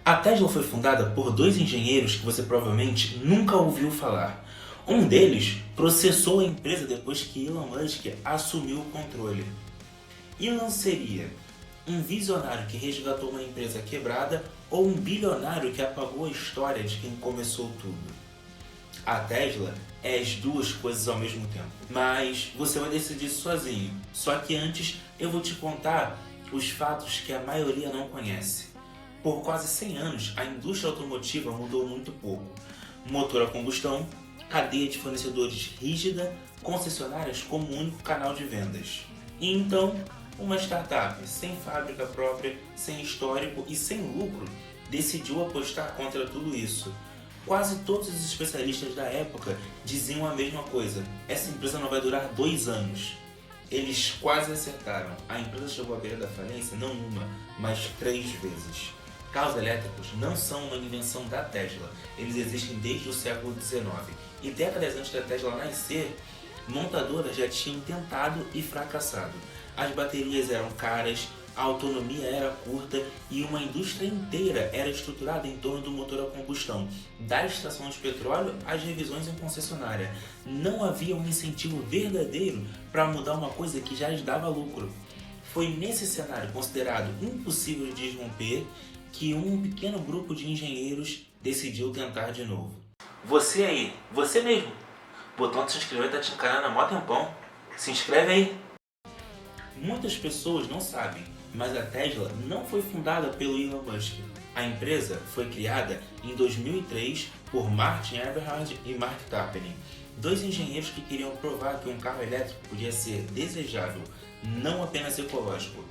A Tesla foi fundada por dois engenheiros que você provavelmente nunca ouviu falar. Um deles processou a empresa depois que Elon Musk assumiu o controle. Elon seria um visionário que resgatou uma empresa quebrada ou um bilionário que apagou a história de quem começou tudo? A Tesla é as duas coisas ao mesmo tempo, mas você vai decidir sozinho. Só que antes eu vou te contar os fatos que a maioria não conhece. Por quase 100 anos, a indústria automotiva mudou muito pouco. Motor a combustão, cadeia de fornecedores rígida, concessionárias como único canal de vendas. E então, uma startup sem fábrica própria, sem histórico e sem lucro decidiu apostar contra tudo isso. Quase todos os especialistas da época diziam a mesma coisa: essa empresa não vai durar 2 anos. Eles quase acertaram. A empresa chegou à beira da falência não uma, mas 3 vezes. Carros elétricos não são uma invenção da Tesla. Eles existem desde o século XIX. E décadas antes da Tesla nascer, montadoras já tinham tentado e fracassado. As baterias eram caras, a autonomia era curta e uma indústria inteira era estruturada em torno do motor a combustão, da extração de petróleo às revisões em concessionária. Não havia um incentivo verdadeiro para mudar uma coisa que já lhes dava lucro. Foi nesse cenário considerado impossível de desromper que um pequeno grupo de engenheiros decidiu tentar de novo. Você aí, você mesmo, o botão de se inscrever tá te encarando há mó tempão. Se inscreve aí! Muitas pessoas não sabem, mas a Tesla não foi fundada pelo Elon Musk. A empresa foi criada em 2003 por Martin Eberhard e Mark Tarpenning, dois engenheiros que queriam provar que um carro elétrico podia ser desejável, não apenas ecológico.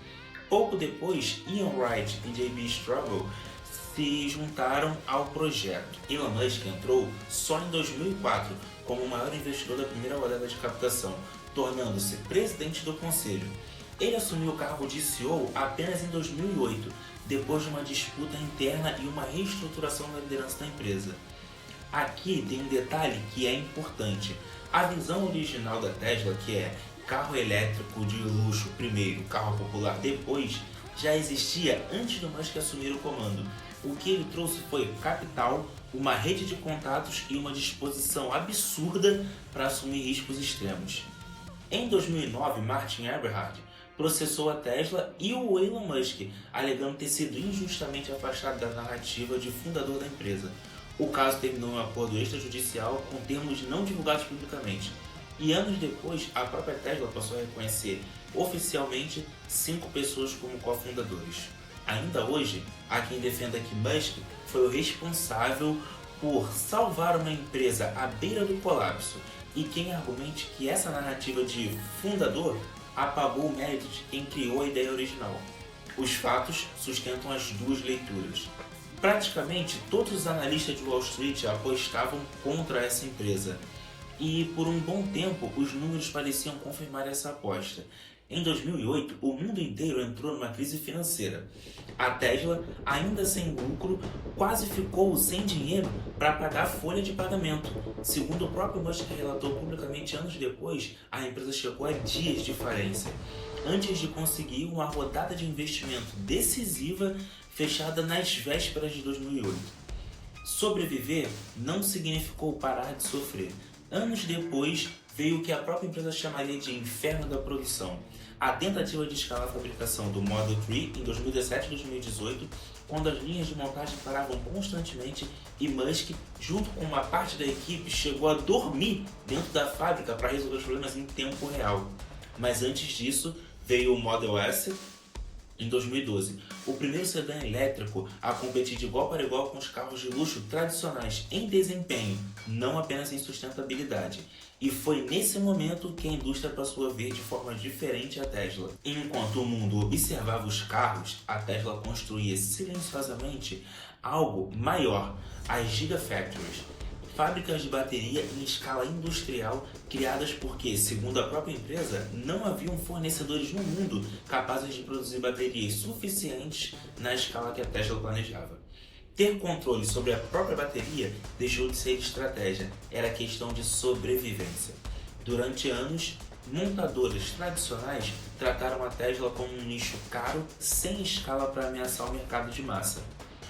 Pouco depois, Ian Wright e J.B. Straubel se juntaram ao projeto. Elon Musk entrou só em 2004 como o maior investidor da primeira rodada de captação, tornando-se presidente do conselho. Ele assumiu o cargo de CEO apenas em 2008, depois de uma disputa interna e uma reestruturação da liderança da empresa. Aqui tem um detalhe que é importante. A visão original da Tesla, que é carro elétrico de luxo primeiro, carro popular depois, já existia antes do Musk assumir o comando. O que ele trouxe foi capital, uma rede de contatos e uma disposição absurda para assumir riscos extremos. Em 2009, Martin Eberhard processou a Tesla e o Elon Musk, alegando ter sido injustamente afastado da narrativa de fundador da empresa. O caso terminou em um acordo extrajudicial com termos não divulgados publicamente. E anos depois, a própria Tesla passou a reconhecer oficialmente 5 pessoas como cofundadores. Ainda hoje, há quem defenda que Musk foi o responsável por salvar uma empresa à beira do colapso e quem argumente que essa narrativa de fundador apagou o mérito de quem criou a ideia original. Os fatos sustentam as duas leituras. Praticamente todos os analistas de Wall Street apostavam contra essa empresa. E por um bom tempo os números pareciam confirmar essa aposta. Em 2008, o mundo inteiro entrou numa crise financeira. A Tesla, ainda sem lucro, quase ficou sem dinheiro para pagar a folha de pagamento. Segundo o próprio Musk relatou publicamente anos depois, a empresa chegou a dias de falência, antes de conseguir uma rodada de investimento decisiva fechada nas vésperas de 2008. Sobreviver não significou parar de sofrer. Anos depois, veio o que a própria empresa chamaria de inferno da produção. A tentativa de escalar a fabricação do Model 3 em 2017 e 2018, quando as linhas de montagem paravam constantemente e Musk, junto com uma parte da equipe, chegou a dormir dentro da fábrica para resolver os problemas em tempo real. Mas antes disso, veio o Model S em 2012, o primeiro sedã elétrico a competir de igual para igual com os carros de luxo tradicionais em desempenho, não apenas em sustentabilidade. E foi nesse momento que a indústria passou a ver de forma diferente a Tesla. Enquanto o mundo observava os carros, a Tesla construía silenciosamente algo maior, as Gigafactories, fábricas de bateria em escala industrial criadas porque, segundo a própria empresa, não haviam fornecedores no mundo capazes de produzir baterias suficientes na escala que a Tesla planejava. Ter controle sobre a própria bateria deixou de ser estratégia, era questão de sobrevivência. Durante anos, montadoras tradicionais trataram a Tesla como um nicho caro, sem escala para ameaçar o mercado de massa.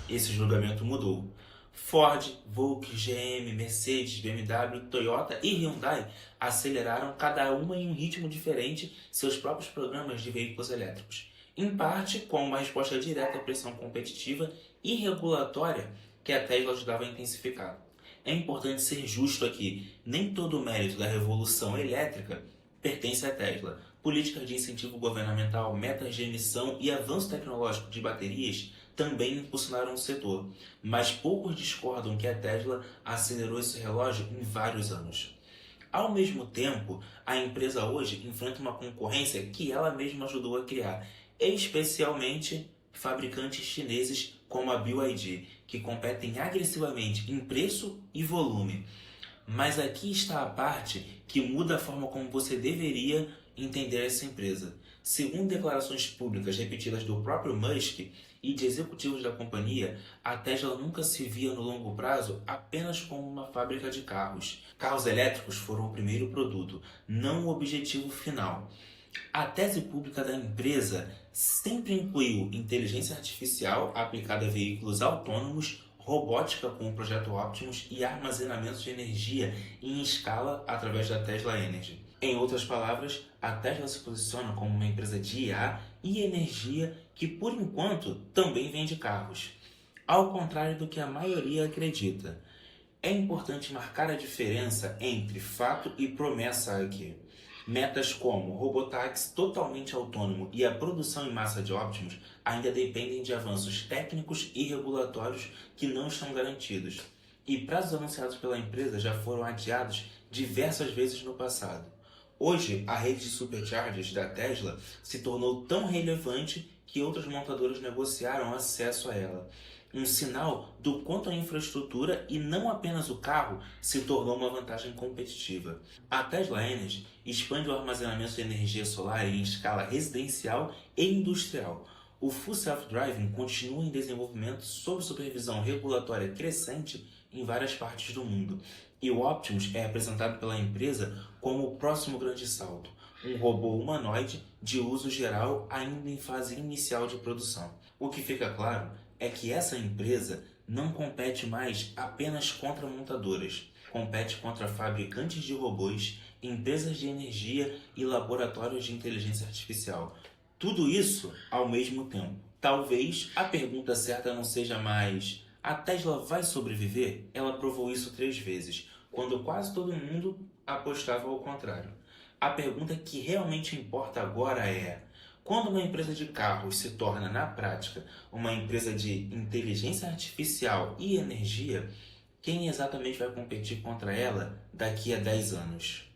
esse julgamento mudou. Ford, Volkswagen, GM, Mercedes, BMW, Toyota e Hyundai aceleraram cada uma em um ritmo diferente seus próprios programas de veículos elétricos, em parte com uma resposta direta à pressão competitiva e regulatória que a Tesla ajudava a intensificar. É importante ser justo aqui, nem todo o mérito da revolução elétrica pertence à Tesla. Políticas de incentivo governamental, metas de emissão e avanço tecnológico de baterias também impulsionaram o setor, mas poucos discordam que a Tesla acelerou esse relógio em vários anos. Ao mesmo tempo, a empresa hoje enfrenta uma concorrência que ela mesma ajudou a criar, especialmente fabricantes chineses como a BYD, que competem agressivamente em preço e volume. Mas aqui está a parte que muda a forma como você deveria entender essa empresa. Segundo declarações públicas repetidas do próprio Musk e de executivos da companhia, a Tesla nunca se via no longo prazo apenas como uma fábrica de carros. Carros elétricos foram o primeiro produto, não o objetivo final. A tese pública da empresa sempre incluiu inteligência artificial aplicada a veículos autônomos, robótica com o projeto Optimus e armazenamento de energia em escala através da Tesla Energy. Em outras palavras, a Tesla se posiciona como uma empresa de IA e energia que, por enquanto, também vende carros. Ao contrário do que a maioria acredita. É importante marcar a diferença entre fato e promessa aqui. Metas como o robotáxi totalmente autônomo e a produção em massa de Optimus ainda dependem de avanços técnicos e regulatórios que não estão garantidos. E prazos anunciados pela empresa já foram adiados diversas vezes no passado. Hoje, a rede de superchargers da Tesla se tornou tão relevante que outras montadoras negociaram acesso a ela. Um sinal do quanto a infraestrutura e não apenas o carro se tornou uma vantagem competitiva. A Tesla Energy expande o armazenamento de energia solar em escala residencial e industrial. O Full Self-Driving continua em desenvolvimento sob supervisão regulatória crescente em várias partes do mundo. E o Optimus é apresentado pela empresa como o próximo grande salto, um robô humanoide de uso geral ainda em fase inicial de produção. O que fica claro é que essa empresa não compete mais apenas contra montadoras, compete contra fabricantes de robôs, empresas de energia e laboratórios de inteligência artificial. Tudo isso ao mesmo tempo. Talvez a pergunta certa não seja mais: a Tesla vai sobreviver? Ela provou isso 3 vezes, quando quase todo mundo apostava ao contrário. A pergunta que realmente importa agora é: quando uma empresa de carros se torna, na prática, uma empresa de inteligência artificial e energia, quem exatamente vai competir contra ela daqui a 10 anos?